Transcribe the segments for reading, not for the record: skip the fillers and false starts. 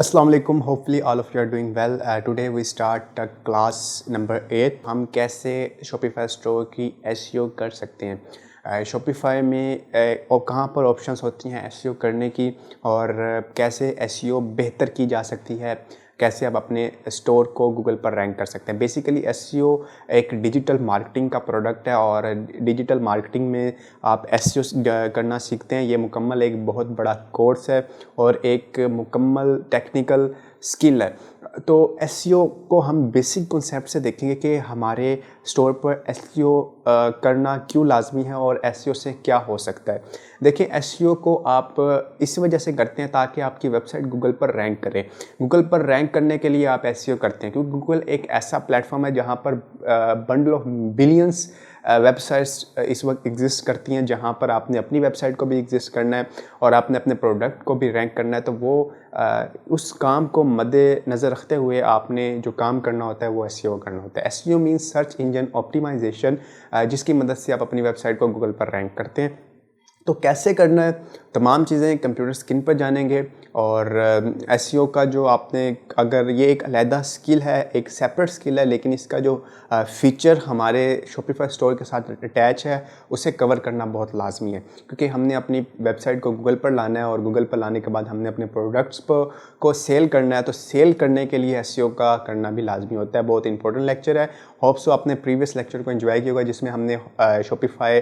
Assalamu alaikum. Hopefully all of you are doing well. Today we start class number 8. हम कैसे Shopify store की SEO कर सकते हैं Shopify में और कहाँ पर ऑप्शंस होती हैं SEO करने की और कैसे SEO बेहतर की जा सकती है, कैसे आप अपने स्टोर को गूगल पर रैंक कर सकते हैं। बेसिकली SEO एक डिजिटल मार्केटिंग का प्रोडक्ट है और डिजिटल मार्केटिंग में आप SEO करना सीखते हैं। ये मुकम्मल एक बहुत बड़ा कोर्स है और एक मुकम्मल टेक्निकल स्किल है। तो SEO को हम बेसिक कॉन्सेप्ट से देखेंगे कि हमारे स्टोर पर SEO करना क्यों लाजमी है और SEO से क्या हो सकता है। देखिए, SEO को आप इस वजह से करते हैं ताकि आपकी वेबसाइट गूगल पर रैंक करे। गूगल पर रैंक करने के लिए आप SEO करते हैं क्योंकि गूगल एक ऐसा प्लेटफॉर्म है जहां पर बंडल ऑफ बिलियंस वेबसाइट्स इस वक्त एग्जिस्ट करती हैं, जहां पर आपने अपनी वेबसाइट को भी एग्जिस्ट करना है और आपने अपने प्रोडक्ट को भी रैंक करना है। तो वो उस काम को मद्देनज़र रखते हुए आपने जो काम करना होता है वो SEO करना होता है। SEO means search engine optimisation, जिसकी मदद से आप अपनी वेबसाइट को गूगल पर रैंक करते हैं। तो कैसे करना है, तमाम चीज़ें कंप्यूटर स्क्रीन पर जानेंगे और SEO का जो आपने, अगर ये एक अलहदा स्किल है, एक सेपरेट स्किल है, लेकिन इसका जो फीचर हमारे Shopify स्टोर के साथ अटैच है उसे कवर करना बहुत लाजमी है क्योंकि हमने अपनी वेबसाइट को गूगल पर लाना है और गूगल पर लाने के बाद हमने अपने प्रोडक्ट्स को सेल करना है। तो सेल करने के लिए SEO का करना भी लाजमी होता है। बहुत इंपॉर्टेंट लेक्चर है। होप्स आपने प्रीवियस लेक्चर को एंजॉय किया होगा जिसमें हमने Shopify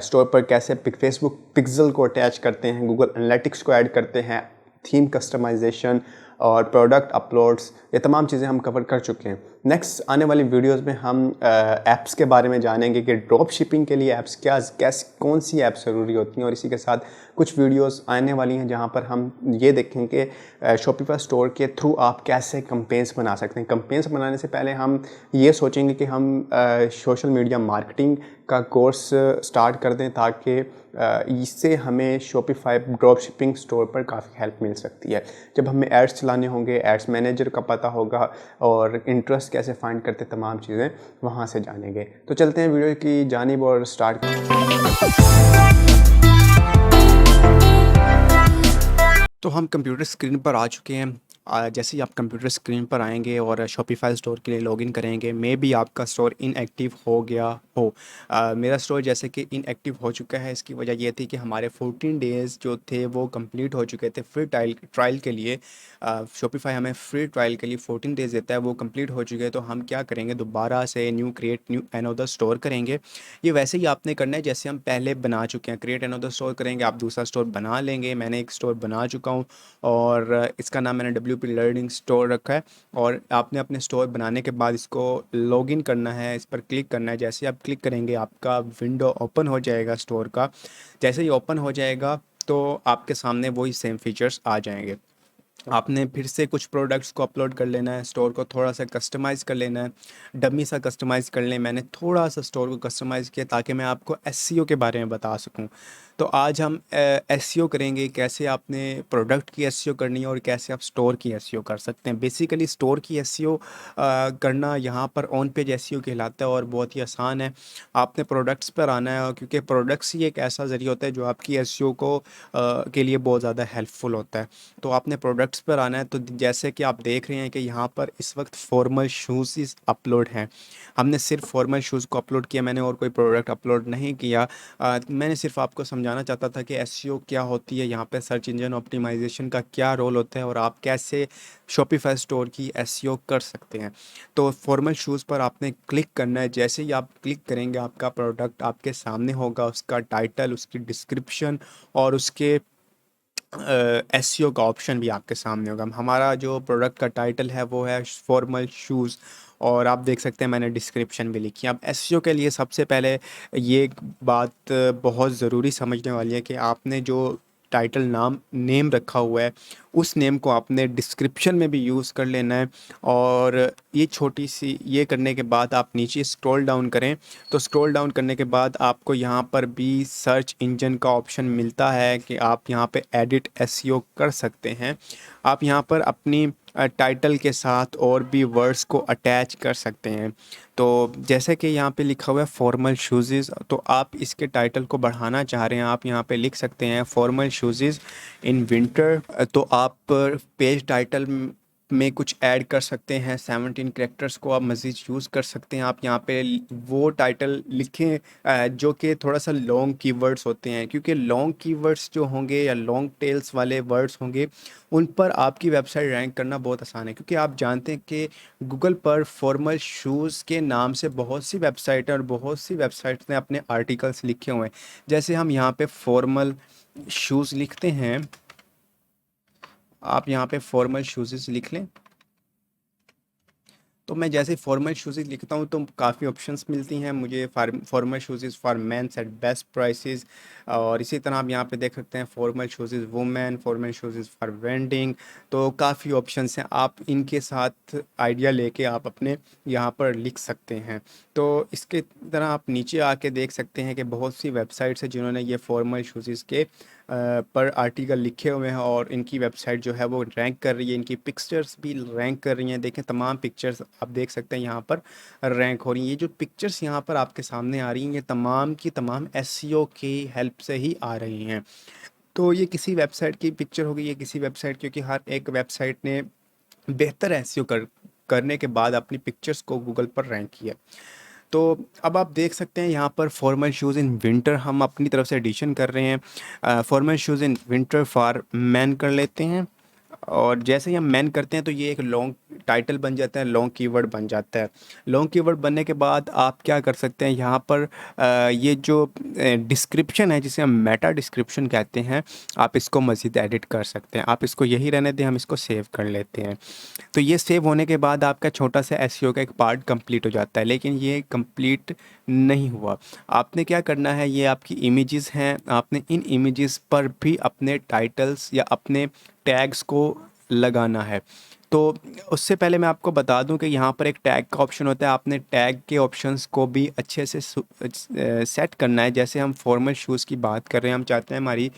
स्टोर पर कैसे फेसबुक पिक्सल को अटैच करते हैं, गूगल एनालिटिक्स को ऐड करते हैं, थीम कस्टमाइजेशन और प्रोडक्ट अपलोड्स, ये तमाम चीज़ें हम कवर कर चुके हैं। नेक्स्ट आने वाली वीडियोस में हम ऐप्स के बारे में जानेंगे कि ड्रॉप शिपिंग के लिए ऐप्स कौन सी ऐप्स ज़रूरी होती हैं और इसी के साथ कुछ वीडियोस आने वाली हैं जहां पर हम ये देखेंगे कि Shopify स्टोर के थ्रू आप कैसे कैंपेन्स बना सकते हैं। कैंपेन्स बनाने से पहले हम ये सोचेंगे कि हम सोशल मीडिया मार्केटिंग का कोर्स स्टार्ट कर दें ताकि इससे हमें Shopify ड्रॉप शिपिंग स्टोर पर काफ़ी हेल्प मिल सकती है। जब हमें एड्स चलाने होंगे, एड्स मैनेजर का पता होगा और इंटरेस्ट कैसे फाइंड करते, तमाम चीज़ें वहाँ से जानेंगे। तो चलते हैं वीडियो की जानिब और स्टार्ट। तो हम कंप्यूटर स्क्रीन पर आ चुके हैं। जैसे ही आप कंप्यूटर स्क्रीन पर आएंगे और Shopify स्टोर के लिए लॉगिन करेंगे, मे बी आपका स्टोर इनएक्टिव हो गया हो। मेरा स्टोर जैसे कि इनएक्टिव हो चुका है। इसकी वजह ये थी कि हमारे 14 डेज़ जो थे वो कंप्लीट हो चुके थे। फ्री ट्रायल के लिए Shopify हमें फ्री ट्रायल के लिए 14 डेज़ देता है, वो कंप्लीट हो चुके हैं। तो हम क्या करेंगे, दोबारा से क्रिएट न्यू अनदर स्टोर करेंगे। ये वैसे ही आपने करना है जैसे हम पहले बना चुके हैं। क्रिएट अनदर स्टोर करेंगे, आप दूसरा स्टोर बना लेंगे। मैंने एक स्टोर बना चुका हूँ और इसका नाम मैंने WP लर्निंग स्टोर रखा है। और आपने अपने स्टोर बनाने के बाद इसको लॉगिन करना है, इस पर क्लिक करना है। जैसे आप क्लिक करेंगे आपका विंडो ओपन हो जाएगा स्टोर का। जैसे ही ओपन हो जाएगा तो आपके सामने वही सेम फीचर्स आ जाएंगे। आपने फिर से कुछ प्रोडक्ट्स को अपलोड कर लेना है, स्टोर को थोड़ा सा कस्टमाइज़ कर लेना है, डमी सा कस्टमाइज़ कर लें। मैंने थोड़ा सा स्टोर को कस्टमाइज़ किया ताकि मैं आपको SEO के बारे में बता सकूं। तो आज हम SEO करेंगे, कैसे आपने प्रोडक्ट की SEO करनी है और कैसे आप स्टोर की SEO कर सकते हैं। बेसिकली स्टोर की SEO करना यहाँ पर ऑन पेज SEO कहलाता है और बहुत ही आसान है। आपने प्रोडक्ट्स पर आना है क्योंकि प्रोडक्ट्स ही एक ऐसा ज़रिया होता है जो आपकी SEO को के लिए बहुत ज़्यादा हेल्पफुल होता है। तो आपने प्रोडक्ट्स पर आना है। तो जैसे कि आप देख रहे हैं कि यहाँ पर इस वक्त फॉर्मल शूज़ अपलोड हैं। हमने सिर्फ फॉर्मल शूज़ को अपलोड किया, मैंने और कोई प्रोडक्ट अपलोड नहीं किया। मैंने सिर्फ आपको समझाना चाहता था कि SEO क्या होती है, यहाँ पे सर्च इंजन ऑप्टिमाइजेशन का क्या रोल होता है और आप कैसे Shopify स्टोर की SEO कर सकते हैं। तो फॉर्मल शूज़ पर आपने क्लिक करना है। जैसे ही आप क्लिक करेंगे आपका प्रोडक्ट आपके सामने होगा, उसका टाइटल, उसकी डिस्क्रिप्शन और उसके SEO का ऑप्शन भी आपके सामने होगा। हमारा जो प्रोडक्ट का टाइटल है वो है फॉर्मल शूज़ और आप देख सकते हैं मैंने डिस्क्रिप्शन भी लिखी है। अब SEO के लिए सबसे पहले ये एक बात बहुत ज़रूरी समझने वाली है कि आपने जो टाइटल नेम रखा हुआ है उस नेम को आपने डिस्क्रिप्शन में भी यूज़ कर लेना है। और ये छोटी सी ये करने के बाद आप नीचे स्क्रॉल डाउन करें तो स्क्रॉल डाउन करने के बाद आपको यहाँ पर भी सर्च इंजन का ऑप्शन मिलता है कि आप यहाँ पे एडिट SEO कर सकते हैं। आप यहाँ पर अपनी टाइटल के साथ और भी वर्ड्स को अटैच कर सकते हैं। तो जैसे कि यहाँ पे लिखा हुआ है फॉर्मल शूज़, तो आप इसके टाइटल को बढ़ाना चाह रहे हैं, आप यहाँ पे लिख सकते हैं फॉर्मल शूज़ इन विंटर। तो आप पेज टाइटल में कुछ ऐड कर सकते हैं, 17 कैरेक्टर्स को आप मज़ीद यूज़ कर सकते हैं। आप यहाँ पे वो टाइटल लिखें जो कि थोड़ा सा लॉन्ग कीवर्ड्स होते हैं, क्योंकि लॉन्ग कीवर्ड्स जो होंगे या लॉन्ग टेल्स वाले वर्ड्स होंगे उन पर आपकी वेबसाइट रैंक करना बहुत आसान है। क्योंकि आप जानते हैं कि गूगल पर फॉर्मल शूज़ के नाम से बहुत सी वेबसाइट और बहुत सी वेबसाइट्स ने अपने आर्टिकल्स लिखे हुए हैं। जैसे हम यहाँ पे फॉर्मल शूज़ लिखते हैं, आप यहाँ पे फॉर्मल शूज़ लिख लें। तो मैं जैसे फॉर्मल शूज़ लिखता हूँ तो काफ़ी ऑप्शंस मिलती हैं मुझे, formal shoes for mens at best prices. और इसी तरह आप यहाँ पे देख सकते हैं formal shoes women, formal shoes for wedding. तो काफ़ी ऑप्शंस हैं, आप इनके साथ आइडिया लेके आप अपने यहाँ पर लिख सकते हैं। तो इसके तरह आप नीचे आके देख सकते हैं कि बहुत सी वेबसाइट्स हैं जिन्होंने ये फॉर्मल शूज़ के पर आर्टिकल लिखे हुए हैं और इनकी वेबसाइट जो है वो रैंक कर रही है, इनकी पिक्चर्स भी रैंक कर रही हैं। देखें तमाम पिक्चर्स आप देख सकते हैं यहाँ पर रैंक हो रही हैं। ये जो पिक्चर्स यहाँ पर आपके सामने आ रही हैं ये तमाम की तमाम एसईओ की हेल्प से ही आ रही हैं। तो ये किसी वेबसाइट की पिक्चर होगी, ये किसी वेबसाइट, क्योंकि हर एक वेबसाइट ने बेहतर एसईओ करने के बाद अपनी पिक्चर्स को गूगल पर रैंक किया। तो अब आप देख सकते हैं यहाँ पर फॉर्मल शूज़ इन विंटर हम अपनी तरफ से एडिशन कर रहे हैं। Formal shoes in winter for man कर लेते हैं, और जैसे ही हम मैन करते हैं तो ये एक लॉन्ग टाइटल बन जाता है, लॉन्ग कीवर्ड बन जाता है। लॉन्ग कीवर्ड बनने के बाद आप क्या कर सकते हैं, यहाँ पर ये जो डिस्क्रिप्शन है जिसे हम मेटा डिस्क्रिप्शन कहते हैं, आप इसको मज़ीद एडिट कर सकते हैं। आप इसको यही रहने दें, हम इसको सेव कर लेते हैं। तो ये सेव होने के बाद आपका छोटा सा एसईओ का एक पार्ट कंप्लीट हो जाता है, लेकिन ये कंप्लीट नहीं हुआ। आपने क्या करना है, ये आपकी इमेजेस हैं, आपने इन इमेजेस पर भी अपने टाइटल्स या अपने टैग्स को लगाना है। तो उससे पहले मैं आपको बता दूं कि यहाँ पर एक टैग का ऑप्शन होता है, आपने टैग के ऑप्शंस को भी अच्छे से सेट करना है। जैसे हम फॉर्मल शूज़ की बात कर रहे हैं, हम चाहते हैं हमारी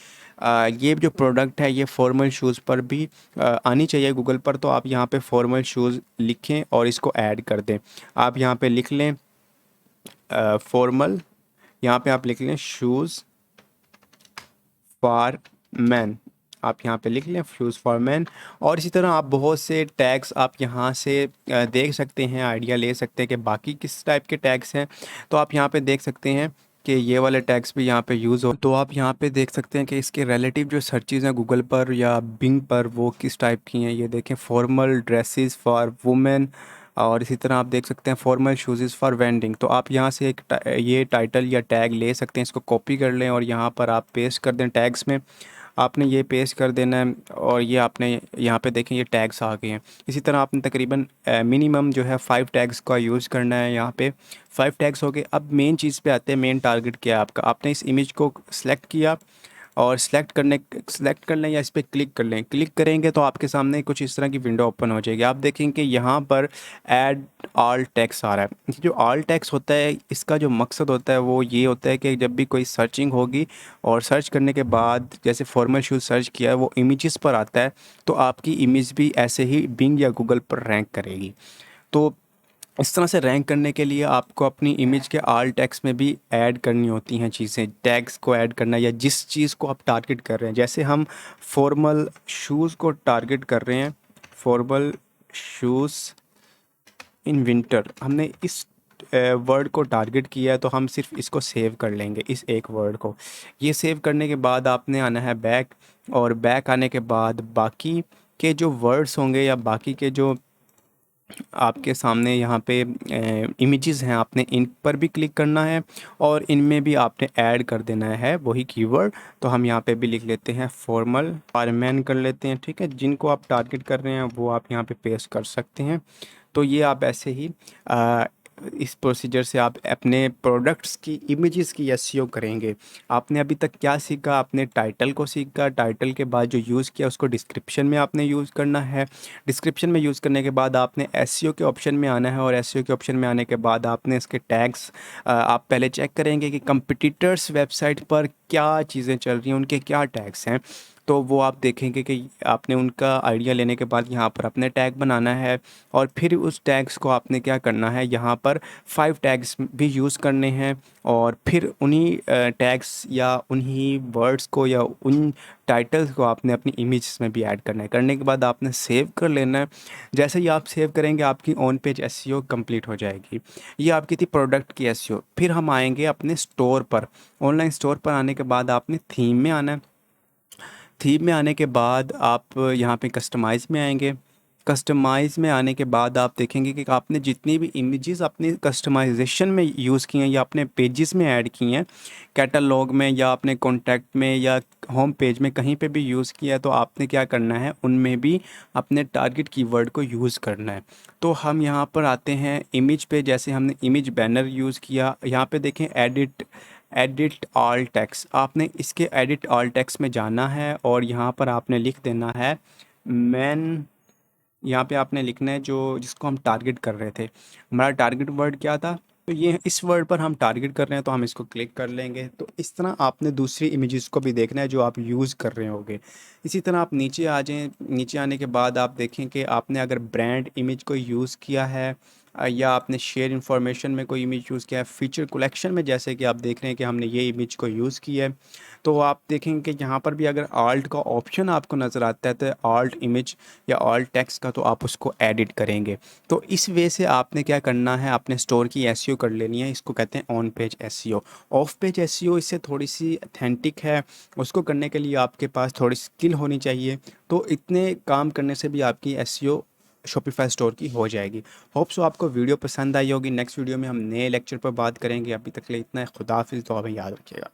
ये जो प्रोडक्ट है ये फॉर्मल शूज़ पर भी आनी चाहिए गूगल पर। तो आप यहाँ पे फॉर्मल शूज़ लिखें और इसको ऐड कर दें। आप यहाँ पे लिख लें फॉर्मल, यहाँ पे आप लिख लें शूज़ फॉर मैन, आप यहाँ पे लिख लें शूज़ फॉर मैन। और इसी तरह आप बहुत से टैग्स आप यहाँ से देख सकते हैं, आइडिया ले सकते हैं कि बाकी किस टाइप के टैग्स हैं। तो आप यहाँ पे देख सकते हैं कि ये वाले टैग्स भी यहाँ पे यूज़ हो। तो आप यहाँ पे देख सकते हैं कि इसके रिलेटिव जो सर्चेज़ हैं गूगल पर या बिंग पर वो किस टाइप की हैं। ये देखें फॉर्मल ड्रेसेस फॉर वुमेन, और इसी तरह आप देख सकते हैं फॉर्मल शूज़ फॉर वेंडिंग। तो आप यहाँ से एक ये टाइटल या टैग ले सकते हैं, इसको कॉपी कर लें और यहाँ पर आप पेस्ट कर दें टैग्स में। आपने ये पेस्ट कर देना है और ये आपने यहाँ पे देखें ये टैग्स आ गए हैं। इसी तरह आपने तकरीबन मिनिमम जो है 5 टैग्स का यूज़ करना है। यहाँ पे 5 टैग्स हो गए। अब मेन चीज़ पे आते हैं, मेन टारगेट क्या है आपका। आपने इस इमेज को सिलेक्ट किया और सिलेक्ट कर लें या इस पर क्लिक कर लें। क्लिक करेंगे तो आपके सामने कुछ इस तरह की विंडो ओपन हो जाएगी। आप देखेंगे कि यहाँ पर ऐड ऑल टेक्स्ट आ रहा है। जो ऑल टेक्स्ट होता है इसका जो मकसद होता है वो ये होता है कि जब भी कोई सर्चिंग होगी और सर्च करने के बाद जैसे फॉर्मल शूज़ सर्च किया है वो इमेजेस पर आता है, तो आपकी इमेज भी ऐसे ही बिंग या गूगल पर रैंक करेगी। तो इस तरह से रैंक करने के लिए आपको अपनी इमेज के आल टैग्स में भी ऐड करनी होती हैं चीज़ें, टैग्स को ऐड करना या जिस चीज़ को आप टारगेट कर रहे हैं। जैसे हम फॉर्मल शूज़ को टारगेट कर रहे हैं, फॉर्मल शूज़ इन विंटर, हमने इस वर्ड को टारगेट किया है तो हम सिर्फ इसको सेव कर लेंगे, इस एक वर्ड को। ये सेव करने के बाद आपने आना है बैक, और बैक आने के बाद बाकी के जो वर्ड्स होंगे या बाकी के जो आपके सामने यहाँ पे इमेजेस हैं आपने इन पर भी क्लिक करना है और इनमें भी आपने ऐड कर देना है वही कीवर्ड। तो हम यहाँ पे भी लिख लेते हैं फॉर्मल फॉर मैन कर लेते हैं, ठीक है। जिनको आप टारगेट कर रहे हैं वो आप यहाँ पे पेस्ट कर सकते हैं। तो ये आप ऐसे ही इस प्रोसीजर से आप अपने प्रोडक्ट्स की इमेजेस की एसईओ करेंगे। आपने अभी तक क्या सीखा, आपने टाइटल को सीखा, टाइटल के बाद जो यूज़ किया उसको डिस्क्रिप्शन में आपने यूज़ करना है। डिस्क्रिप्शन में यूज़ करने के बाद आपने एसईओ के ऑप्शन में आना है, और एसईओ के ऑप्शन में आने के बाद आपने इसके टैग्स आप पहले चेक करेंगे कि कंपटीटर्स वेबसाइट पर क्या चीज़ें चल रही हैं, उनके क्या टैग्स हैं। तो वो आप देखेंगे कि आपने उनका आइडिया लेने के बाद यहाँ पर अपने टैग बनाना है, और फिर उस टैग्स को आपने क्या करना है, यहाँ पर 5 टैग्स भी यूज़ करने हैं, और फिर उन्हीं टैग्स या उन्हीं वर्ड्स को या उन टाइटल्स को आपने अपनी इमेज में भी ऐड करना है। करने के बाद आपने सेव कर लेना है। जैसे ही आप सेव करेंगे आपकी ऑन पेज एसईओ कंप्लीट हो जाएगी। ये आपकी थी प्रोडक्ट की एसईओ। फिर हम आएंगे अपने स्टोर पर। ऑनलाइन स्टोर पर आने के बाद आपने थीम में आना है। थीम में आने के बाद आप यहाँ पे कस्टमाइज़ में आएंगे। कस्टमाइज़ में आने के बाद आप देखेंगे कि आपने जितनी भी इमेजेस अपने कस्टमाइजेशन में यूज़ की हैं या अपने पेजेस में ऐड की हैं, कैटलॉग में या अपने कॉन्टैक्ट में या होम पेज में कहीं पे भी यूज़ किया है, तो आपने क्या करना है, उनमें भी अपने टारगेट कीवर्ड को यूज़ करना है। तो हम यहाँ पर आते हैं इमेज पे। जैसे हमने इमेज बैनर यूज़ किया, यहाँ पे देखें एडिट एडिट ऑल टेक्स्ट। आपने इसके एडिट ऑल टेक्स्ट में जाना है और यहाँ पर आपने लिख देना है मैन। यहाँ पे आपने लिखना है जो जिसको हम टारगेट कर रहे थे। हमारा टारगेट वर्ड क्या था, तो ये इस वर्ड पर हम टारगेट कर रहे हैं, तो हम इसको क्लिक कर लेंगे। तो इस तरह आपने दूसरी इमेजेस को भी देखना है जो आप यूज़ कर रहे होगे। इसी तरह आप नीचे आ जाएं। नीचे आने के बाद आप देखें कि आपने अगर ब्रांड इमेज को यूज़ किया है या आपने शेयर इन्फॉर्मेशन में कोई इमेज यूज़ किया है, फीचर कलेक्शन में जैसे कि आप देख रहे हैं कि हमने ये इमेज को यूज़ किया है, तो आप देखेंगे कि यहाँ पर भी अगर आल्ट का ऑप्शन आपको नज़र आता है तो आल्ट इमेज या आल्ट टेक्स्ट का, तो आप उसको एडिट करेंगे। तो इस वे से आपने क्या करना है, अपने स्टोर की एसईओ कर लेनी है। इसको कहते हैं on page SEO. Of page SEO इससे थोड़ी सी अथेंटिक है। उसको करने के लिए आपके पास थोड़ी स्किल होनी चाहिए। तो इतने काम करने से भी आपकी एसईओ शॉपिफाई स्टोर की हो जाएगी। होप सो आपको वीडियो पसंद आई होगी। नेक्स्ट वीडियो में हम नए लेक्चर पर बात करेंगे। अभी तक के लिए इतना है। खुदा हाफिज़। तो हमें याद रखिएगा।